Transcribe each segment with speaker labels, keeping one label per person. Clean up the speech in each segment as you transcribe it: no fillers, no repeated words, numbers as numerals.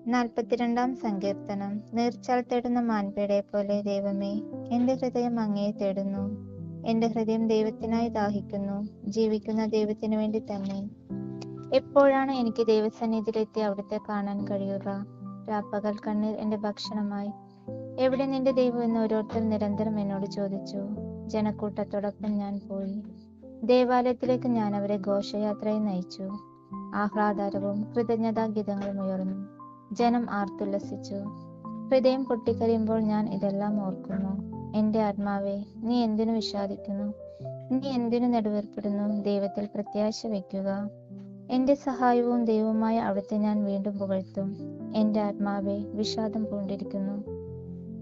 Speaker 1: 42 സങ്കീർത്തനം. നീർച്ചാൽ തേടുന്ന മാൻപേടയെ പോലെ ദൈവമേ, എന്റെ ഹൃദയം അങ്ങയെ തേടുന്നു. എന്റെ ഹൃദയം ദൈവത്തിനായി ദാഹിക്കുന്നു, ജീവിക്കുന്ന ദൈവത്തിനു വേണ്ടി തന്നെ. എപ്പോഴാണ് എനിക്ക് ദൈവസന്നിധിയിലെത്തി അവിടുത്തെ കാണാൻ കഴിയുക? രാപ്പകൽ കണ്ണീർ എന്റെ ഭക്ഷണമായി. എവിടെ നിന്റെ ദൈവം എന്ന് ഓരോരുത്തർ നിരന്തരം എന്നോട് ചോദിച്ചു. ജനക്കൂട്ടത്തോടൊപ്പം ഞാൻ പോയി. ദേവാലയത്തിലേക്ക് ഞാൻ അവരെ ഘോഷയാത്രയായി നയിച്ചു. ആഹ്ലാദാരവും കൃതജ്ഞതാഗീതങ്ങളും ഉയർന്നു. ജനം ആർത്തുല്ലസിച്ചു. ഹൃദയം പൊട്ടിക്കരയുമ്പോൾ ഞാൻ ഇതെല്ലാം ഓർക്കുന്നു. എന്റെ ആത്മാവേ, നീ എന്തിനു വിഷാദിക്കുന്നു? നീ എന്തിനു നെടുവേർപ്പെടുന്നു? ദൈവത്തിൽ പ്രത്യാശ വയ്ക്കുക. എന്റെ സഹായവും ദൈവവുമായ അവിടുത്തെ ഞാൻ വീണ്ടും പുകഴ്ത്തും. എന്റെ ആത്മാവേ, വിഷാദം പൂണ്ടിരിക്കുന്നു.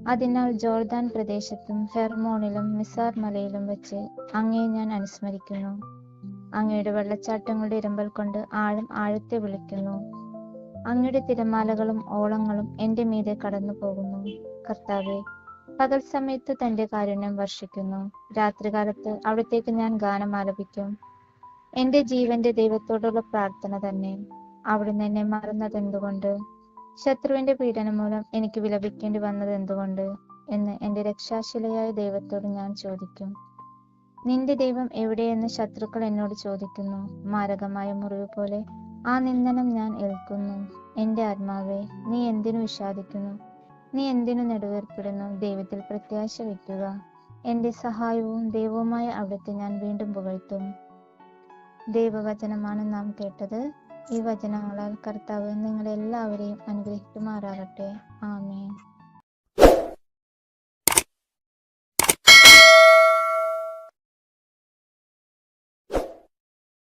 Speaker 1: അതിനാൽ ജോർദാൻ പ്രദേശത്തും ഹെർമോണിലും മിസാർ മലയിലും വെച്ച് അങ്ങയെ ഞാൻ അനുസ്മരിക്കുന്നു. അങ്ങയുടെ വെള്ളച്ചാട്ടങ്ങളുടെ ഇരമ്പൽ കൊണ്ട് ആഴം ആഴത്തെ വിളിക്കുന്നു. അങ്ങയുടെ തിരമാലകളും ഓളങ്ങളും എന്റെ മീതെ കടന്നു പോകുന്നു. കർത്താവെ, പകൽ സമയത്ത് തന്റെ കാരുണ്യം വർഷിക്കുന്നു. രാത്രികാലത്ത് അവിടത്തേക്ക് ഞാൻ ഗാനം ആലപിക്കും. എന്റെ ജീവന്റെ ദൈവത്തോടുള്ള പ്രാർത്ഥന തന്നെ. അവിടുന്ന് എന്നെ മറന്നതെന്തുകൊണ്ട്? ശത്രുവിന്റെ പീഡനം മൂലം എനിക്ക് വിലപിക്കേണ്ടി വന്നത് എന്തുകൊണ്ട് എന്ന് എന്റെ രക്ഷാശിലയായ ദൈവത്തോട് ഞാൻ ചോദിക്കും. നിന്റെ ദൈവം എവിടെയെന്ന് ശത്രുക്കൾ എന്നോട് ചോദിക്കുന്നു. മാരകമായ മുറിവ് പോലെ ആ നിന്ദനം ഞാൻ ഏൽക്കുന്നു. എന്റെ ആത്മാവേ, നീ എന്തിനു വിഷാദിക്കുന്നു? നീ എന്തിനു നെടുവേർപ്പെടുന്നു? ദൈവത്തിൽ പ്രത്യാശ വയ്ക്കുക. എന്റെ സഹായവും ദൈവവുമായ അവിടുത്തെ ഞാൻ വീണ്ടും പുകഴ്ത്തും. ദൈവവചനമാണ് നാം കേട്ടത്. ഈ വചനങ്ങളാൽ കർത്താവ് നിങ്ങളെല്ലാവരെയും അനുഗ്രഹിക്കുമാറാകട്ടെ. ആമേൻ.